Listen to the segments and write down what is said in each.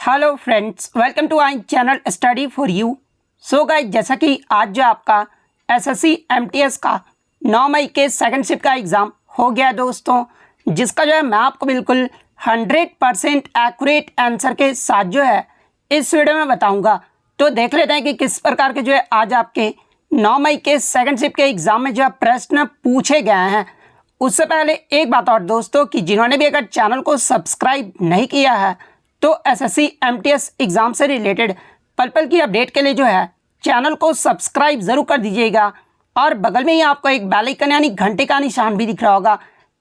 Hello friends, welcome to our channel study for you. So guys, जैसा कि आज जो आपका एसएससी एमटीएस का 9 मई के सेकंड शिफ्ट का एग्ज़ाम हो गया दोस्तों, जिसका जो है मैं आपको बिल्कुल 100% एक्यूरेट आंसर के साथ जो है इस वीडियो में बताऊंगा। तो देख लेते हैं कि किस प्रकार के जो है आज आपके 9 मई के सेकंड शिफ्ट के एग्ज़ाम में जो है प्रश्न पूछे गए हैं। उससे पहले एक बात और दोस्तों, कि जिन्होंने भी अगर चैनल को सब्सक्राइब नहीं किया है तो एसएससी एमटीएस एग्ज़ाम से रिलेटेड पल पल की अपडेट के लिए जो है चैनल को सब्सक्राइब ज़रूर कर दीजिएगा। और बगल में ही आपको एक बेल आइकन यानी घंटे का निशान भी दिख रहा होगा,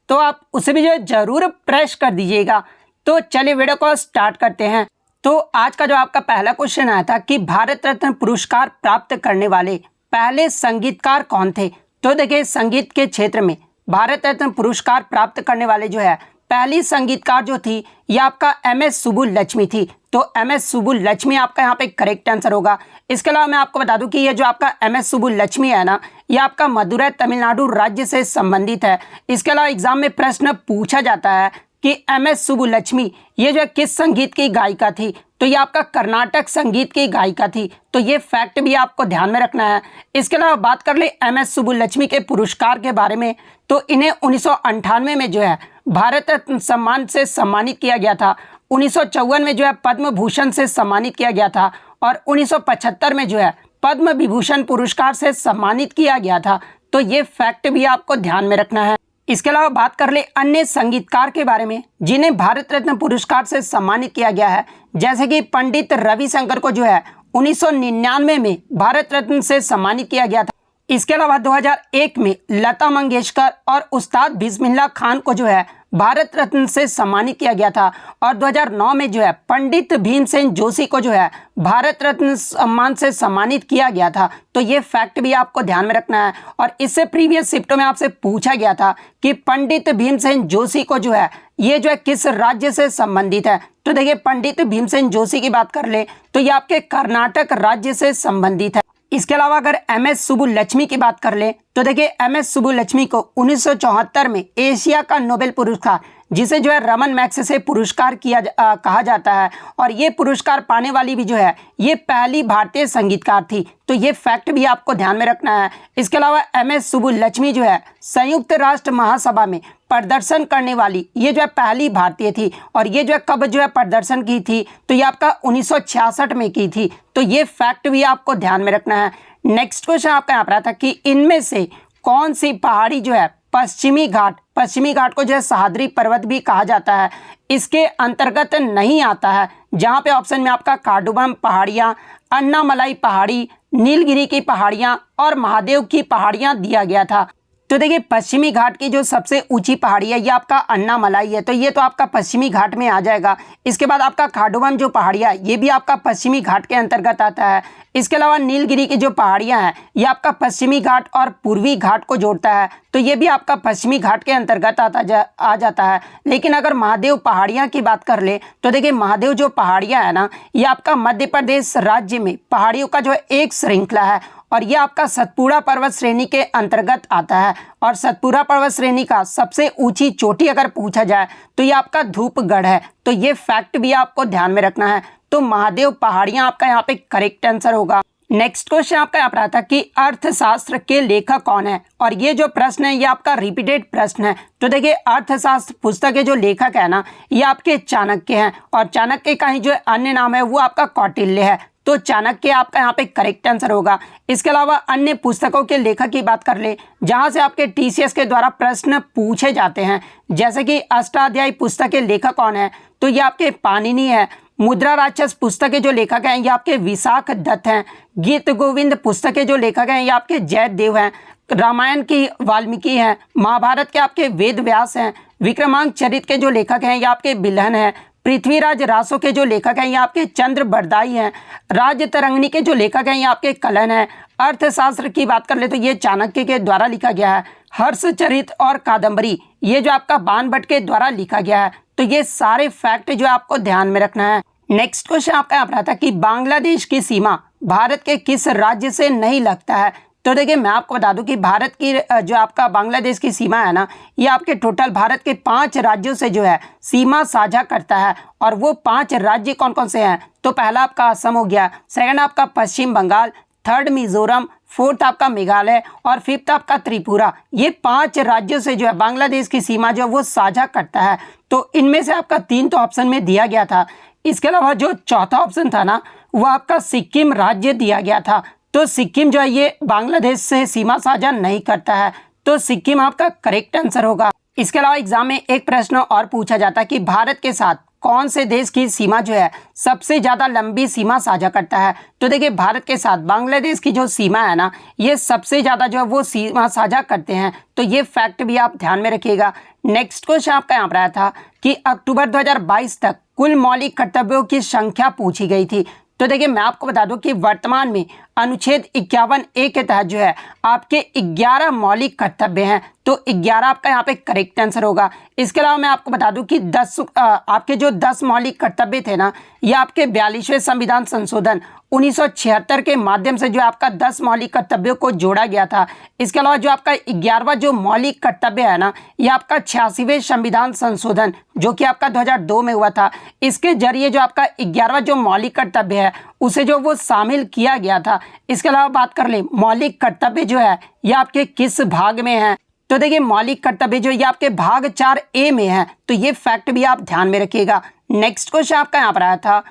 तो आप उसे भी जो है ज़रूर प्रेस कर दीजिएगा। तो चलिए वीडियो को स्टार्ट करते हैं। तो आज का जो आपका पहला क्वेश्चन आया था कि भारत रत्न पुरस्कार प्राप्त करने वाले पहले संगीतकार कौन थे। तो देखिए, संगीत के क्षेत्र में भारत रत्न पुरस्कार प्राप्त करने वाले जो है पहली संगीतकार जो थी यह आपका एमएस सुब्बुलक्ष्मी थी। तो एमएस सुब्बुलक्ष्मी आपका यहाँ पे करेक्ट आंसर होगा। इसके अलावा मैं आपको बता दूं कि ये जो आपका एमएस सुब्बुलक्ष्मी है ना, ये आपका मदुरै तमिलनाडु राज्य से संबंधित है। इसके अलावा एग्जाम में प्रश्न पूछा जाता है कि एमएस सुब्बुलक्ष्मी ये जो है किस संगीत की गायिका थी। तो ये आपका कर्नाटक संगीत की गायिका थी। तो ये फैक्ट भी आपको ध्यान में रखना है। इसके अलावा बात कर ले एमएस सुब्बुलक्ष्मी के पुरस्कार के बारे में, तो इन्हें 1998 में जो है भारत रत्न सम्मान से सम्मानित किया गया था। 1954 में जो है पद्म भूषण से सम्मानित किया गया था और 1975 में जो है पद्म विभूषण पुरस्कार से सम्मानित किया गया था। तो ये फैक्ट भी आपको ध्यान में रखना है। इसके अलावा बात कर ले अन्य संगीतकार के बारे में जिन्हें भारत रत्न पुरस्कार से सम्मानित किया गया है, जैसे कि पंडित रविशंकर को जो है 1999 में भारत रत्न से सम्मानित किया गया था। इसके अलावा 2001 में लता मंगेशकर और उस्ताद बिस्मिल्लाह खान को जो है भारत रत्न से सम्मानित किया गया था और 2009 में जो है पंडित भीमसेन जोशी को जो है भारत रत्न सम्मान से सम्मानित किया गया था। तो ये फैक्ट भी आपको ध्यान में रखना है। और इससे प्रीवियस शिफ्टों में आपसे पूछा गया था कि पंडित भीमसेन जोशी को जो है ये जो है किस राज्य से संबंधित है। तो देखिए, पंडित भीमसेन जोशी की बात कर ले तो ये आपके कर्नाटक राज्य से संबंधित है। इसके अलावा अगर एमएस सुब्बुलक्ष्मी की बात कर ले तो देखिए, एमएस सुब्बुलक्ष्मी को 1974 में एशिया का नोबेल पुरस्कार, जिसे जो है रमन मैग्सेसे से पुरस्कार कहा जाता है, और ये पुरस्कार पाने वाली भी जो है ये पहली भारतीय संगीतकार थी। तो ये फैक्ट भी आपको ध्यान में रखना है। इसके अलावा एमएस सुब्बुलक्ष्मी जो है संयुक्त राष्ट्र महासभा में प्रदर्शन करने वाली ये जो है पहली भारतीय थी। और ये जो है कब जो है प्रदर्शन की थी, तो ये आपका 1966 में की थी। तो ये फैक्ट भी आपको ध्यान में रखना है। नेक्स्ट क्वेश्चन आपका यहाँ पर आता है कि इनमें से कौन सी पहाड़ी जो है पश्चिमी घाट को जो है सह्याद्री पर्वत भी कहा जाता है, इसके अंतर्गत नहीं आता है। जहाँ पे ऑप्शन में आपका कार्डुबम पहाड़ियाँ, अन्नामलाई पहाड़ी, नीलगिरी की पहाड़ियाँ और महादेव की पहाड़ियाँ दिया गया था। तो देखिए, पश्चिमी घाट की जो सबसे ऊंची पहाड़ी है ये आपका अन्नामलाई है, तो ये तो आपका पश्चिमी घाट में आ जाएगा। इसके बाद आपका कार्डुबम जो पहाड़ियाँ ये भी आपका पश्चिमी घाट के अंतर्गत आता है। इसके अलावा नीलगिरी की जो पहाड़ियाँ हैं ये आपका पश्चिमी घाट और पूर्वी घाट को जोड़ता है, तो ये भी आपका पश्चिमी घाट के अंतर्गत आ जाता है। लेकिन अगर महादेव पहाड़ियाँ की बात कर ले तो देखिए, महादेव जो पहाड़ियाँ है ना, ये आपका मध्य प्रदेश राज्य में पहाड़ियों का जो है एक श्रृंखला है और ये आपका सतपुड़ा पर्वत श्रेणी के अंतर्गत आता है। और सतपुड़ा पर्वत श्रेणी का सबसे ऊंची चोटी अगर पूछा जाए तो ये आपका धूपगढ़ है। तो ये फैक्ट भी आपको ध्यान में रखना है। तो महादेव पहाड़ियां आपका यहाँ पे करेक्ट आंसर होगा। नेक्स्ट क्वेश्चन आपका यहाँ पर आता है कि अर्थशास्त्र के लेखक कौन है, और ये जो प्रश्न है ये आपका रिपीटेड प्रश्न है। तो देखिए, अर्थशास्त्र पुस्तक के जो लेखक है ना ये आपके चाणक्य हैं, और चाणक्य का ही जो अन्य नाम है वो आपका कौटिल्य है। तो चाणक्य आपका यहाँ पे करेक्ट आंसर होगा। इसके अलावा अन्य पुस्तकों के लेखक की बात कर ले जहाँ से आपके टीसीएस के द्वारा प्रश्न पूछे जाते हैं, जैसे कि अष्टाध्यायी पुस्तक के लेखक कौन है, तो ये आपके पाणिनि है। मुद्रा राक्षस पुस्तक के जो लेखक हैं ये आपके विशाख दत्त हैं। गीत गोविंद पुस्तक के जो लेखक हैं ये आपके जयदेव हैं। रामायण की वाल्मीकि हैं। महाभारत के आपके वेद व्यास हैं। विक्रमांक चरित के जो लेखक हैं ये आपके बिल्हन हैं। पृथ्वीराज रासो के जो लेखक हैं ये आपके चंद्र बरदाई हैं। राजतरंगिणी के जो लेखक हैं ये आपके कलन हैं। अर्थशास्त्र की बात कर ले तो ये चाणक्य के द्वारा लिखा गया है। हर्षचरित और कादंबरी ये जो आपका बाणभट्ट के द्वारा लिखा गया है। तो ये सारे फैक्ट जो आपको ध्यान में रखना है। नेक्स्ट क्वेश्चन आपका यहाँ पर आता है कि बांग्लादेश की सीमा भारत के किस राज्य से नहीं लगता है। तो देखिए मैं आपको बता दूं कि भारत की जो आपका बांग्लादेश की सीमा है ना, ये आपके टोटल भारत के 5 राज्यों से जो है सीमा साझा करता है। और वो 5 राज्य कौन कौन से हैं? तो पहला आपका असम हो गया, सेकंड आपका पश्चिम बंगाल, थर्ड मिजोरम, फोर्थ आपका मेघालय और फिफ्थ आपका त्रिपुरा। ये 5 राज्यों से जो है बांग्लादेश की सीमा जो है वो साझा करता है। तो इनमें से आपका 3 तो ऑप्शन में दिया गया था। इसके अलावा जो चौथा ऑप्शन था ना, वो आपका सिक्किम राज्य दिया गया था। तो सिक्किम जो है ये बांग्लादेश से सीमा साझा नहीं करता है, तो सिक्किम आपका करेक्ट आंसर होगा। इसके अलावा एग्जाम में एक प्रश्न और पूछा जाता है कि भारत के साथ कौन से देश की सीमा जो है सबसे ज़्यादा लंबी सीमा साझा करता है? तो देखिए भारत के साथ बांग्लादेश की जो सीमा है ना, ये सबसे ज़्यादा जो है वो सीमा साझा करते हैं। तो ये फैक्ट भी आप ध्यान में रखिएगा। नेक्स्ट क्वेश्चन आपका यहाँ पर आया था कि अक्टूबर 2022 तक कुल मौलिक कर्तव्यों की संख्या पूछी गई थी। तो देखिए मैं आपको बता दूं कि वर्तमान में अनुच्छेद 51A के तहत जो है आपके 11 मौलिक कर्तव्य हैं। तो 11 आपका यहाँ पे करेक्ट आंसर होगा। इसके अलावा मैं आपको बता दूं कि 10 आपके जो 10 मौलिक कर्तव्य थे ना, ये आपके 42वें संविधान संशोधन 1976 के माध्यम से जो आपका 10 मौलिक कर्तव्यों को जोड़ा गया था। इसके अलावा जो आपका 11वां जो मौलिक कर्तव्य है ना, ये आपका 86वें संविधान संशोधन जो कि आपका 2002 में हुआ था, इसके जरिए जो आपका 11वां जो मौलिक कर्तव्य है उसे जो वो शामिल किया गया था। इसके अलावा बात कर ले मौलिक कर्तव्य जो है ये आपके किस भाग में है? तो देखिए मौलिक कर्तव्य जो ये आपके भाग 4A में है। तो ये फैक्ट भी आप ध्यान में रखिएगा। नेक्स्ट क्वेश्चन आपका यहाँ पर आया था,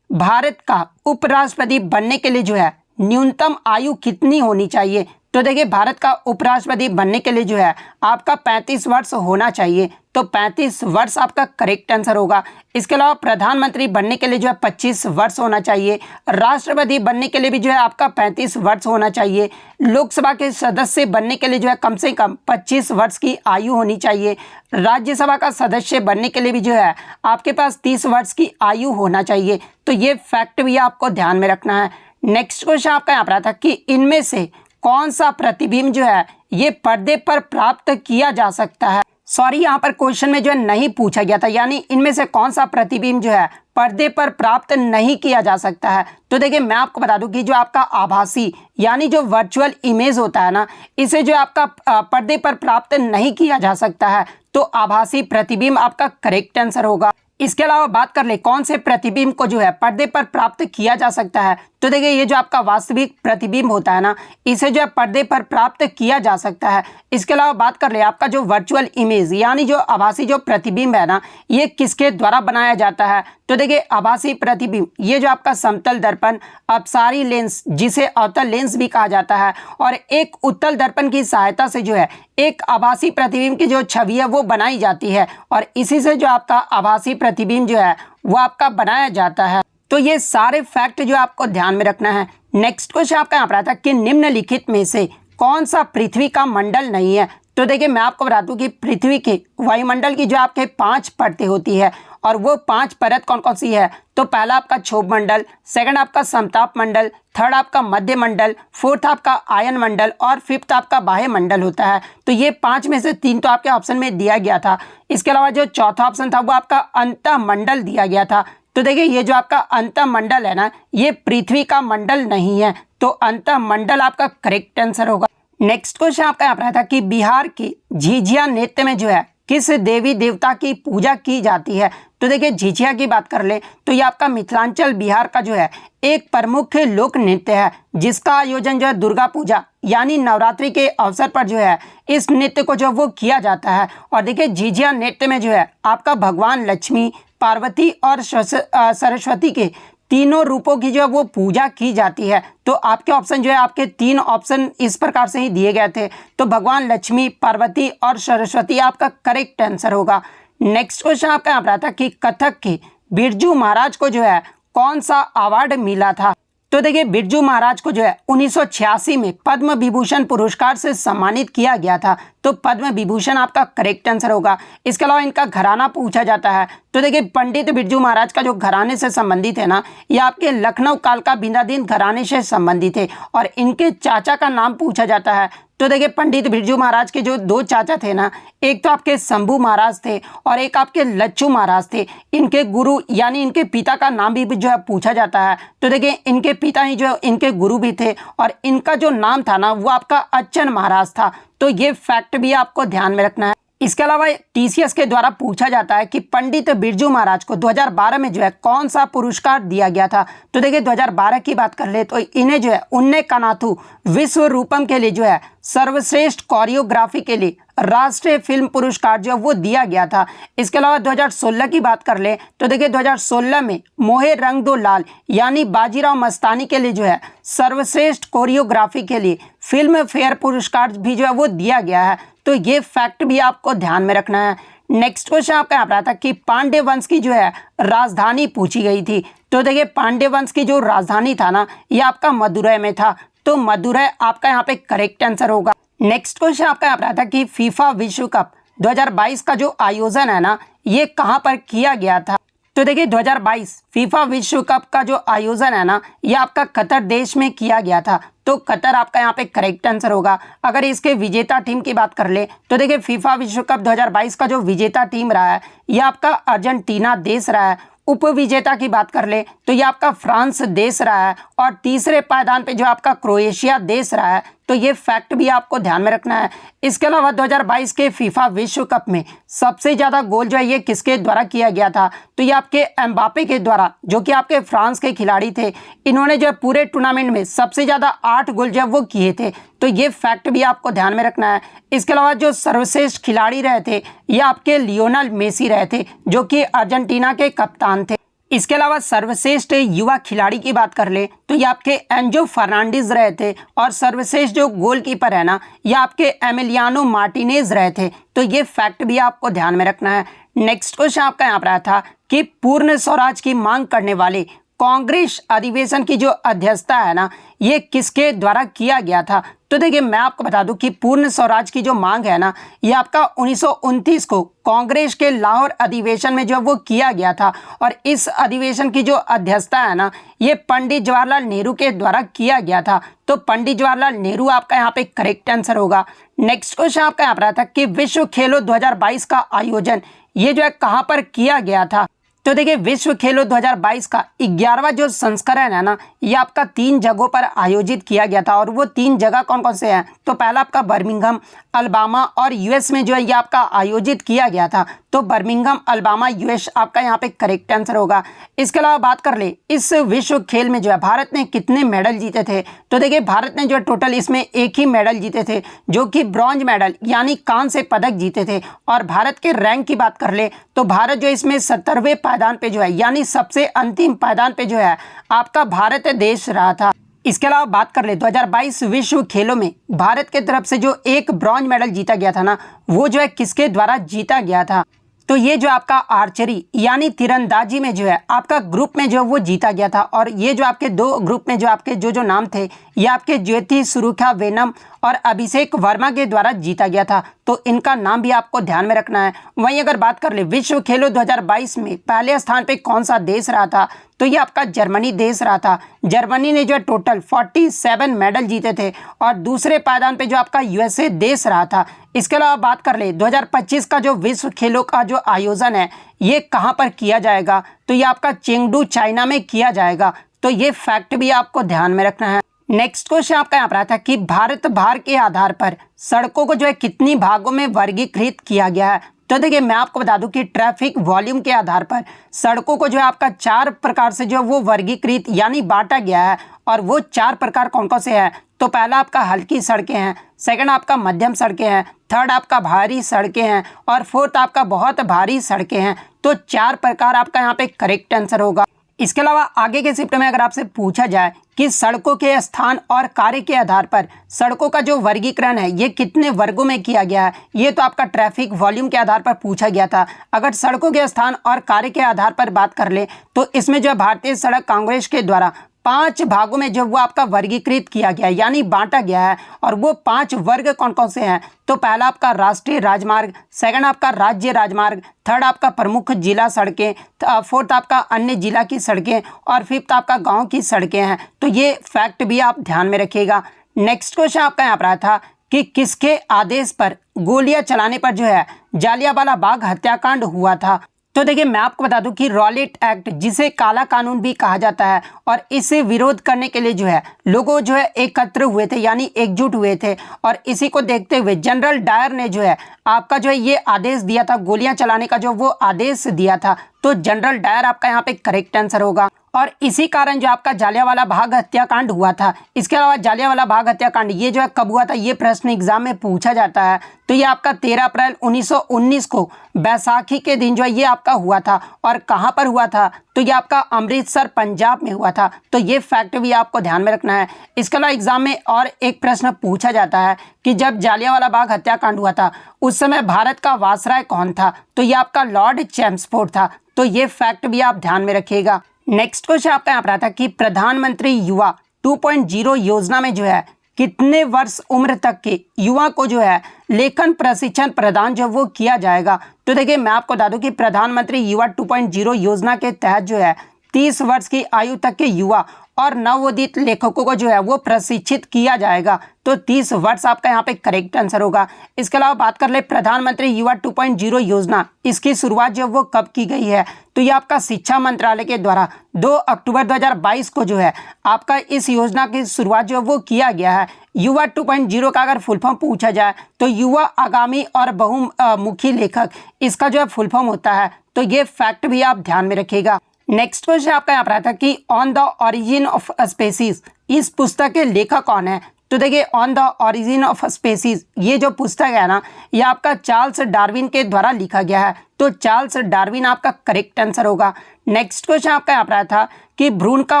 भारत का उपराष्ट्रपति बनने के लिए जो है न्यूनतम आयु कितनी होनी चाहिए? तो देखिए भारत का उपराष्ट्रपति बनने के लिए जो है आपका 35 वर्ष होना चाहिए। तो 35 वर्ष आपका करेक्ट आंसर होगा। इसके अलावा प्रधानमंत्री बनने के लिए जो है 25 वर्ष होना चाहिए। राष्ट्रपति बनने के लिए भी जो है आपका 35 वर्ष होना चाहिए। लोकसभा के सदस्य बनने के लिए जो है कम से कम 25 वर्ष की आयु होनी चाहिए। राज्यसभा का सदस्य बनने के लिए भी जो है आपके पास 30 वर्ष की आयु होना चाहिए। तो ये फैक्ट भी आपको ध्यान में रखना है। नेक्स्ट क्वेश्चन आपका यहाँ पर आता है कि इनमें से कौन सा प्रतिबिंब जो है ये पर्दे पर प्राप्त किया जा सकता है? सॉरी यहाँ पर क्वेश्चन में जो है नहीं पूछा गया था, यानी इनमें से कौन सा प्रतिबिंब जो है पर्दे पर प्राप्त नहीं किया जा सकता है। तो देखिए मैं आपको बता दूं कि जो आपका आभासी यानी जो वर्चुअल इमेज होता है ना, इसे जो आपका पर्दे पर प्राप्त नहीं किया जा सकता है। तो आभासी प्रतिबिंब आपका करेक्ट आंसर होगा। इसके अलावा बात कर ले कौन से प्रतिबिंब को जो है पर्दे पर प्राप्त किया जा सकता है। तो देखिए ये जो आपका वास्तविक प्रतिबिंब होता है ना, इसे जो है पर्दे पर प्राप्त किया जा सकता है। इसके अलावा बात कर ले आपका जो वर्चुअल इमेज यानी जो आभासी जो प्रतिबिंब है ना, ये किसके द्वारा बनाया जाता है? तो देखिए आभासी प्रतिबिंब ये जो आपका समतल दर्पण, अपसारी लेंस जिसे अवतल लेंस भी कहा जाता है, और एक उत्तल दर्पण की सहायता से जो है एक आभासी प्रतिबिंब की जो छवि है वो बनाई जाती है, और इसी से जो आपका आभासी प्रतिबिंब जो है वो आपका बनाया जाता है। तो ये सारे फैक्ट जो आपको ध्यान में रखना है। नेक्स्ट क्वेश्चन आपका यहाँ पर आता है कि निम्नलिखित में से कौन सा पृथ्वी का मंडल नहीं है? तो देखिए मैं आपको बता दूं कि पृथ्वी के वायुमंडल की जो आपके 5 परतें होती है, और वो 5 परत कौन कौन सी है? तो पहला आपका क्षोभ मंडल, सेकंड आपका समताप मंडल, थर्ड आपका मध्य मंडल, फोर्थ आपका आयन मंडल और फिफ्थ आपका बाह्य मंडल होता है। तो ये 5 में से 3 तो आपके ऑप्शन में दिया गया था। इसके अलावा जो चौथा ऑप्शन था वो आपका अंतः मंडल दिया गया था। तो देखिए ये जो आपका अंतः मंडल है ना, ये पृथ्वी का मंडल नहीं है। तो अंतः मंडल आपका करेक्ट आंसर होगा। नेक्स्ट क्वेश्चन आपका यहाँ पर था कि बिहार के झिझिया नृत्य में जो है किस देवी देवता की पूजा की जाती है? तो देखिए झिझिया की बात कर ले तो ये आपका मिथिलांचल बिहार का जो है एक प्रमुख लोक नृत्य है, जिसका आयोजन जो है दुर्गा पूजा यानी नवरात्रि के अवसर पर जो है इस नृत्य को जो वो किया जाता है। और देखिए झिझिया नृत्य में जो है आपका भगवान लक्ष्मी, पार्वती और सरस्वती के तीनों रूपों की जो है वो पूजा की जाती है। तो आपके ऑप्शन जो है आपके 3 ऑप्शन इस प्रकार से ही दिए गए थे। तो भगवान लक्ष्मी, पार्वती और सरस्वती आपका करेक्ट आंसर होगा। नेक्स्ट क्वेश्चन आपका यहाँ पर आता है कि कथक के बिरजू महाराज को जो है कौन सा अवार्ड मिला था? तो देखिए बिरजू महाराज को जो है 1986 में पद्म विभूषण पुरस्कार से सम्मानित किया गया था। तो पद्म विभूषण आपका करेक्ट आंसर होगा। इसके अलावा इनका घराना पूछा जाता है। तो देखिए पंडित बिरजू महाराज का जो घराने से संबंधित है ना, ये आपके लखनऊ कालका बिंदादीन घराने से संबंधित है, और इनके चाचा का नाम पूछा जाता है। तो देखिए पंडित बिरजू महाराज के जो दो चाचा थे ना, एक तो आपके शंभू महाराज थे और एक आपके लच्छू महाराज थे। इनके गुरु यानी इनके पिता का नाम भी जो है पूछा जाता है। तो देखिए इनके पिता ही जो इनके गुरु भी थे और इनका जो नाम था ना वो आपका अच्चन महाराज था। तो ये फैक्ट भी आपको ध्यान में रखना है। इसके अलावा टीसीएस के द्वारा पूछा जाता है कि पंडित बिरजू महाराज को 2012 में जो है कौन सा पुरस्कार दिया गया था। तो देखिए 2012 की बात कर ले तो इन्हें जो है उन्ने कानाथू विश्व रूपम के लिए जो है सर्वश्रेष्ठ कोरियोग्राफी के लिए राष्ट्रीय फिल्म पुरस्कार जो वो दिया गया था। इसके अलावा 2016 की बात कर ले तो देखिए 2016 में मोहे रंग दो लाल यानी बाजीराव मस्तानी के लिए जो है सर्वश्रेष्ठ कोरियोग्राफी के लिए फिल्म फेयर पुरस्कार भी जो है वो दिया गया है। तो ये फैक्ट भी आपको ध्यान में रखना है। नेक्स्ट क्वेश्चन आपका यहाँ पर आता है कि पांड्य वंश की जो है राजधानी पूछी गई थी। तो देखिए पांड्य वंश की जो राजधानी था ना ये आपका मदुरै में था। तो मदुरै आपका यहाँ पे करेक्ट आंसर होगा। नेक्स्ट क्वेश्चन आपका यहाँ पर आता है कि फीफा विश्व कप 2022 का जो आयोजन है ना ये कहाँ पर किया गया था। तो देखिए 2022 फीफा विश्व कप का जो आयोजन है ना ये आपका कतर देश में किया गया था। तो कतर आपका यहाँ पे करेक्ट आंसर होगा। अगर इसके विजेता टीम की बात कर ले तो देखिए फीफा विश्व कप 2022 का जो विजेता टीम रहा है ये आपका अर्जेंटीना देश रहा है। उप विजेता की बात कर ले तो ये आपका फ्रांस देश रहा है और तीसरे पायदान पे जो आपका क्रोएशिया देश रहा है। तो ये फैक्ट भी आपको ध्यान में रखना है। इसके अलावा 2022 के फीफा विश्व कप में सबसे ज़्यादा गोल जो है ये किसके द्वारा किया गया था। तो ये आपके एम्बापे के द्वारा, जो कि आपके फ्रांस के खिलाड़ी थे। इन्होंने जो है पूरे टूर्नामेंट में सबसे ज़्यादा 8 गोल जो है वो किए थे। तो ये फैक्ट भी आपको ध्यान में रखना है। इसके अलावा जो सर्वश्रेष्ठ खिलाड़ी रहे थे ये आपके लियोनेल मेसी रहे थे, जो कि अर्जेंटीना के कप्तान थे। इसके अलावा सर्वश्रेष्ठ युवा खिलाड़ी की बात कर ले तो ये आपके एंजो फर्नांडिस रहे थे और सर्वश्रेष्ठ जो गोलकीपर है ना ये आपके एमिलियानो मार्टिनेज रहे थे। तो ये फैक्ट भी आपको ध्यान में रखना है। नेक्स्ट क्वेश्चन आपका यहाँ पर आया था कि पूर्ण स्वराज की मांग करने वाले कांग्रेस अधिवेशन की जो अध्यक्षता है ना ये किसके द्वारा किया गया था। तो देखिए मैं आपको बता दूं कि पूर्ण स्वराज की जो मांग है ना ये आपका 1929 को कांग्रेस के लाहौर अधिवेशन में जो वो किया गया था और इस अधिवेशन की जो अध्यक्षता है ना ये पंडित जवाहरलाल नेहरू के द्वारा किया गया था। तो पंडित जवाहरलाल नेहरू आपका यहाँ पे करेक्ट आंसर होगा। नेक्स्ट क्वेश्चन आपका यहाँ पर आता है कि विश्व खेलो 2022 का आयोजन ये जो है कहाँ पर किया गया था। तो देखिए विश्व खेलो 2022 का 11वां जो संस्करण है ना ये आपका 3 जगहों पर आयोजित किया गया था और वो 3 जगह कौन कौन से हैं। तो पहला आपका बर्मिंघम अलबामा और यूएस में जो है ये आपका आयोजित किया गया था। तो बर्मिंघम अलबामा यूएस आपका यहाँ पे करेक्ट आंसर होगा। इसके अलावा बात कर ले इस विश्व खेल में जो है भारत ने कितने मेडल जीते थे। तो देखिए भारत ने जो है टोटल इसमें एक ही मेडल जीते थे, जो कि ब्रॉन्ज मेडल यानी कांस्य पदक जीते थे। और भारत के रैंक की बात कर ले तो भारत जो इसमें 70वें पायदान पे जो है यानी सबसे अंतिम पायदान पे जो है आपका भारत देश रहा था। इसके अलावा बात कर ले 2022 विश्व खेलों में भारत के तरफ से जो एक ब्रॉन्ज मेडल जीता गया था ना वो जो है किसके द्वारा जीता गया था। तो ये जो आपका आर्चरी यानी तीरंदाजी में जो है आपका ग्रुप में जो वो जीता गया था। और ये जो आपके 2 ग्रुप में जो आपके जो नाम थे ये आपके ज्योति सुरुखा वेनम और अभिषेक वर्मा के द्वारा जीता गया था। तो इनका नाम भी आपको ध्यान में रखना है। वहीं अगर बात कर ले विश्व खेलो 2022 में पहले स्थान पे कौन सा देश रहा था। तो ये आपका जर्मनी देश रहा था। जर्मनी ने जो है टोटल 47 मेडल जीते थे और दूसरे पायदान पे जो आपका यूएसए देश रहा था। इसके अलावा बात कर ले 2025 का जो विश्व खेलों का जो आयोजन है ये कहाँ पर किया जाएगा। तो ये आपका चेंगडू चाइना में किया जाएगा। तो ये फैक्ट भी आपको ध्यान में रखना है। नेक्स्ट क्वेश्चन आपका यहाँ पर आता है कि भारत भार के आधार पर सड़कों को जो है कितनी भागों में वर्गीकृत किया गया है। तो देखिए मैं आपको बता दूं कि ट्रैफिक वॉल्यूम के आधार पर सड़कों को जो है आपका 4 प्रकार से जो है वो वर्गीकृत यानी बांटा गया है। और वो 4 प्रकार कौन कौन से हैं। तो पहला आपका हल्की सड़कें हैं, सेकंड आपका मध्यम सड़कें हैं, थर्ड आपका भारी सड़कें हैं और फोर्थ आपका बहुत भारी सड़कें हैं। तो 4 प्रकार आपका यहाँ पे करेक्ट आंसर होगा। इसके अलावा आगे के शिफ्ट में अगर आपसे पूछा जाए कि सड़कों के स्थान और कार्य के आधार पर सड़कों का जो वर्गीकरण है ये कितने वर्गों में किया गया है, ये तो आपका ट्रैफिक वॉल्यूम के आधार पर पूछा गया था। अगर सड़कों के स्थान और कार्य के आधार पर बात कर ले तो इसमें जो भारतीय सड़क कांग्रेस के द्वारा 5 भागों में जो वो आपका वर्गीकृत किया गया है यानी बांटा गया है। और वो 5 वर्ग कौन कौन से हैं। तो पहला आपका राष्ट्रीय राजमार्ग, सेकंड आपका राज्य राजमार्ग, थर्ड आपका प्रमुख जिला सड़कें, फोर्थ आपका अन्य जिला की सड़कें और फिफ्थ आपका गांव की सड़कें हैं। तो ये फैक्ट भी आप ध्यान में रखिएगा। नेक्स्ट क्वेश्चन आपका यहाँ पर आया था कि किसके आदेश पर गोलियां चलाने पर जो है जालियांवाला बाग हत्याकांड हुआ था। तो देखिए मैं आपको बता दूं कि रॉलेट एक्ट, जिसे काला कानून भी कहा जाता है, और इसे विरोध करने के लिए जो है लोगों जो है एकत्र हुए थे, यानी एकजुट हुए थे। और इसी को देखते हुए जनरल डायर ने जो है आपका जो है ये आदेश दिया था, गोलियां चलाने का जो वो आदेश दिया था। तो जनरल डायर आपका यहाँ पे करेक्ट आंसर होगा। और इसी कारण जो आपका जालियांवाला बाग हत्याकांड हुआ था। इसके अलावा जालियांवाला बाग हत्याकांड ये जो है कब हुआ था, ये प्रश्न एग्जाम में पूछा जाता है। तो ये आपका 13 अप्रैल 1919 को बैसाखी के दिन जो है ये आपका हुआ था। और कहाँ पर हुआ था, तो ये आपका अमृतसर पंजाब में हुआ था। तो ये फैक्ट भी आपको ध्यान में रखना है। इसके अलावा एग्जाम में और एक प्रश्न पूछा जाता है कि जब जालियांवाला बाग हत्याकांड हुआ था उस समय भारत का वायसराय कौन था, तो ये आपका लॉर्ड चैम्सफोर्ड था। तो ये फैक्ट भी आप ध्यान में रखिएगा। नेक्स्ट क्वेश्चन आपका यहाँ पर आता है कि प्रधानमंत्री युवा 2.0 योजना में जो है कितने वर्ष उम्र तक के युवा को जो है लेखन प्रशिक्षण प्रदान जो वो किया जाएगा। तो देखिए मैं आपको बता दूं कि प्रधानमंत्री युवा 2.0 योजना के तहत जो है 30 वर्ष की आयु तक के युवा और नवोदित लेखकों को जो है वो प्रशिक्षित किया जाएगा। तो 30 वर्ष आपका यहाँ पे करेक्ट आंसर होगा। इसके अलावा बात कर ले प्रधानमंत्री युवा 2.0 योजना, इसकी शुरुआत जो वो कब की गई है, तो ये आपका शिक्षा मंत्रालय के द्वारा 2 अक्टूबर 2022 को जो है आपका इस योजना की शुरुआत जो वो किया गया है। युवा 2.0 का अगर फुल फॉर्म पूछा जाए तो युवा आगामी और बहुमुखी लेखक, इसका जो है फुल फॉर्म होता है। तो ये फैक्ट भी आप ध्यान में रखिएगा। नेक्स्ट क्वेश्चन आपका यहाँ पर आता है कि on the origin of species, इस पुस्तक के लेखक कौन है। तो देखिए on the origin of species ये जो पुस्तक है ना, ये आपका चार्ल्स डार्विन के द्वारा लिखा गया है। तो चार्ल्स डार्विन आपका करेक्ट आंसर होगा। नेक्स्ट क्वेश्चन आपका यहाँ पर आया था कि भ्रूण का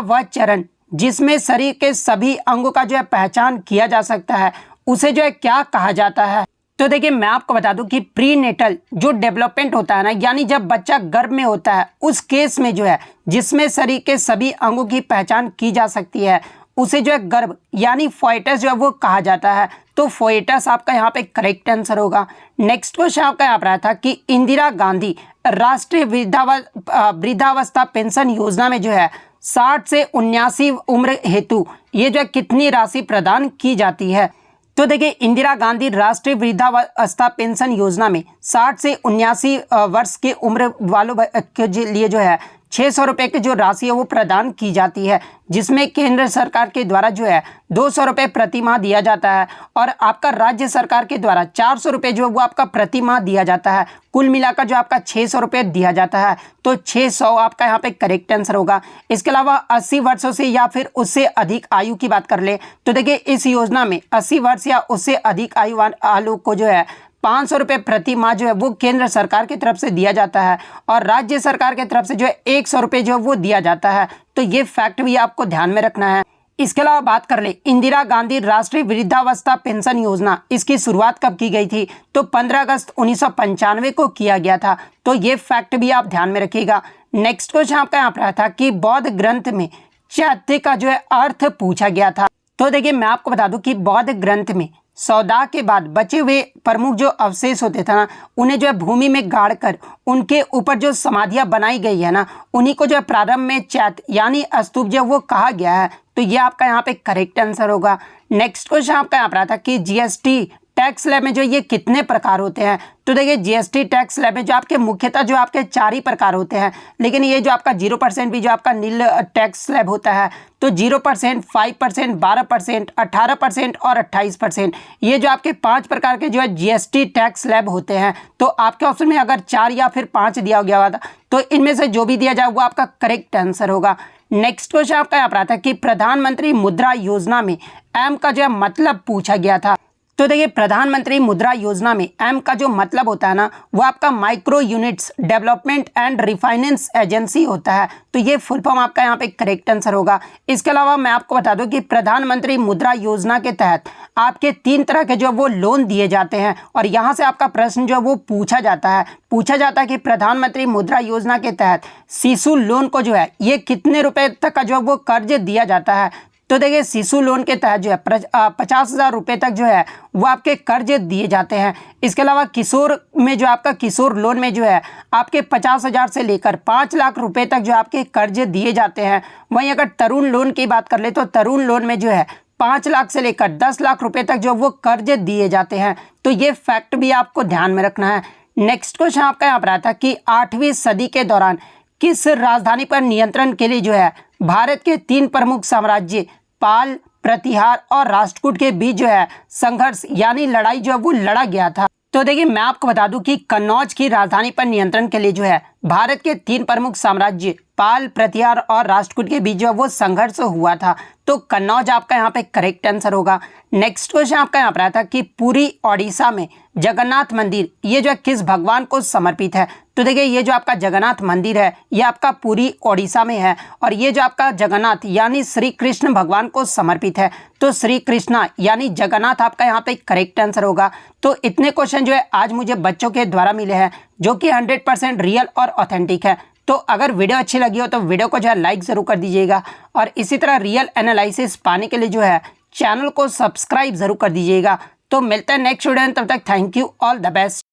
वह चरण जिसमें शरीर के सभी अंगों का जो है पहचान किया जा सकता है, उसे जो है क्या कहा जाता है। तो देखिए मैं आपको बता दूं कि प्रीनेटल जो डेवलपमेंट होता है ना, यानी जब बच्चा गर्भ में होता है उस केस में जो है जिसमें शरीर के सभी अंगों की पहचान की जा सकती है, उसे जो है गर्भ यानी फोएटस जो है वो कहा जाता है। तो फोएटस आपका यहाँ पे करेक्ट आंसर होगा। नेक्स्ट क्वेश्चन आपका यहाँ पर आया था कि इंदिरा गांधी राष्ट्रीय वृद्धावस्था पेंशन योजना में जो है 60 से 79 उम्र हेतु ये जो है कितनी राशि प्रदान की जाती है। तो देखिए इंदिरा गांधी राष्ट्रीय वृद्धावस्था पेंशन योजना में 60 से 79 वर्ष के उम्र वालों के लिए जो है 600 रुपये की जो राशि है वो प्रदान की जाती है, जिसमें केंद्र सरकार के द्वारा जो है 200 रुपये प्रति माह दिया जाता है और आपका राज्य सरकार के द्वारा 400 रुपये जो है वो आपका प्रति माह दिया जाता है। कुल मिलाकर जो आपका 600 रुपये दिया जाता है। तो 600 आपका यहाँ पे करेक्ट आंसर होगा। इसके अलावा 80 वर्षों से या फिर उससे अधिक आयु की बात कर ले तो देखिए इस योजना में 80 वर्ष या उससे अधिक आयु वालों को जो है 500 रुपये प्रति माह जो है वो केंद्र सरकार की तरफ से दिया जाता है और राज्य सरकार की तरफ से जो है 100 रुपये जो है वो दिया जाता है। तो ये फैक्ट भी आपको ध्यान में रखना है। इसके अलावा बात कर ले इंदिरा गांधी राष्ट्रीय वृद्धावस्था पेंशन योजना, इसकी शुरुआत कब की गई थी, तो 15 अगस्त 1995 को किया गया था। तो ये फैक्ट भी आप ध्यान में रखिएगा। नेक्स्ट क्वेश्चन आपका यहाँ पर था कि बौद्ध ग्रंथ में चैत्य का जो है अर्थ पूछा गया था। तो देखिए मैं आपको बता दूं कि बौद्ध ग्रंथ में सौदा के बाद बचे हुए प्रमुख जो अवशेष होते थे ना, उन्हें जो है भूमि में गाड़कर उनके ऊपर जो समाधियां बनाई गई है ना, उन्हीं को जो है प्रारंभ में चैत्य यानी स्तूप जो वो कहा गया है। तो ये आपका यहाँ पे करेक्ट आंसर होगा। नेक्स्ट क्वेश्चन आपका यहाँ पर आता कि जीएसटी टैक्स स्लैब में जो ये कितने प्रकार होते हैं। तो देखिए जीएसटी टैक्स स्लैब में जो आपके मुख्यतः जो आपके 4 ही प्रकार होते हैं, लेकिन ये जो आपका 0% भी जो आपका नील टैक्स स्लैब होता है, तो 0%, 5%, 12%, 18% और 28%, ये जो आपके 5 प्रकार के जो है जीएसटी टैक्स स्लैब होते हैं। तो आपके ऑप्शन में अगर 4 या फिर 5 दिया गया हुआ था तो इनमें से जो भी दिया जाए वो आपका करेक्ट आंसर होगा। नेक्स्ट क्वेश्चन आपका यहाँ पर आता है कि प्रधानमंत्री मुद्रा योजना में एम का जो है मतलब पूछा गया था। तो देखिए प्रधानमंत्री मुद्रा योजना में एम का जो मतलब होता है ना, वो आपका micro units development and refinance agency होता है। तो ये फुल फॉर्म आपका यहाँ पे करेक्ट आंसर होगा। इसके अलावा मैं आपको बता दूं कि प्रधानमंत्री मुद्रा योजना के तहत आपके 3 तरह के जो वो लोन दिए जाते हैं और यहाँ से आपका प्रश्न जो वो पूछा जाता है कि प्रधानमंत्री मुद्रा योजना के तहत शिशु लोन को जो है ये कितने रुपए तक का जो वो कर्ज दिया जाता है। तो देखिए शिशु लोन के तहत जो है 50,000 रुपये तक जो है वो आपके कर्ज दिए जाते हैं। इसके अलावा किशोर में जो आपका किशोर लोन में जो है आपके 50,000 से लेकर 5 लाख रुपए तक जो आपके कर्ज दिए जाते हैं। वहीं अगर तरुण लोन की बात कर ले तो तरुण लोन में जो है 5 लाख से लेकर 10 लाख रुपए तक जो वो कर्ज दिए जाते हैं। तो ये फैक्ट भी आपको ध्यान में रखना है। नेक्स्ट क्वेश्चन आपका यहाँ पर आता है कि 8वीं सदी के दौरान किस राजधानी पर नियंत्रण के लिए जो है भारत के 3 प्रमुख साम्राज्य पाल, प्रतिहार और राष्ट्रकूट के बीच जो है संघर्ष यानी लड़ाई जो है वो लड़ा गया था। तो देखिए मैं आपको बता दूं कि कन्नौज की राजधानी पर नियंत्रण के लिए जो है भारत के 3 प्रमुख साम्राज्य पाल, प्रतिहार और राष्ट्रकूट के बीच जो वो संघर्ष हुआ था। तो कन्नौज आपका यहाँ पे करेक्ट आंसर होगा। नेक्स्ट क्वेश्चन आपका यहाँ पर आता है कि पुरी ओडिशा में जगन्नाथ मंदिर ये जो है किस भगवान को समर्पित है। तो देखिए ये जो आपका जगन्नाथ मंदिर है ये आपका पुरी ओडिशा में है और ये जो आपका जगन्नाथ यानी श्री कृष्ण भगवान को समर्पित है। तो श्री कृष्णा यानी जगन्नाथ आपका यहाँ पे करेक्ट आंसर होगा। तो इतने क्वेश्चन जो है आज मुझे बच्चों के द्वारा मिले हैं जो कि 100% रियल और ऑथेंटिक है। तो अगर वीडियो अच्छी लगी हो तो वीडियो को जो है लाइक ज़रूर कर दीजिएगा और इसी तरह रियल एनालिसिस पाने के लिए जो है चैनल को सब्सक्राइब ज़रूर कर दीजिएगा। तो मिलते हैं नेक्स्ट वीडियो में, तब तक thank you, all the best.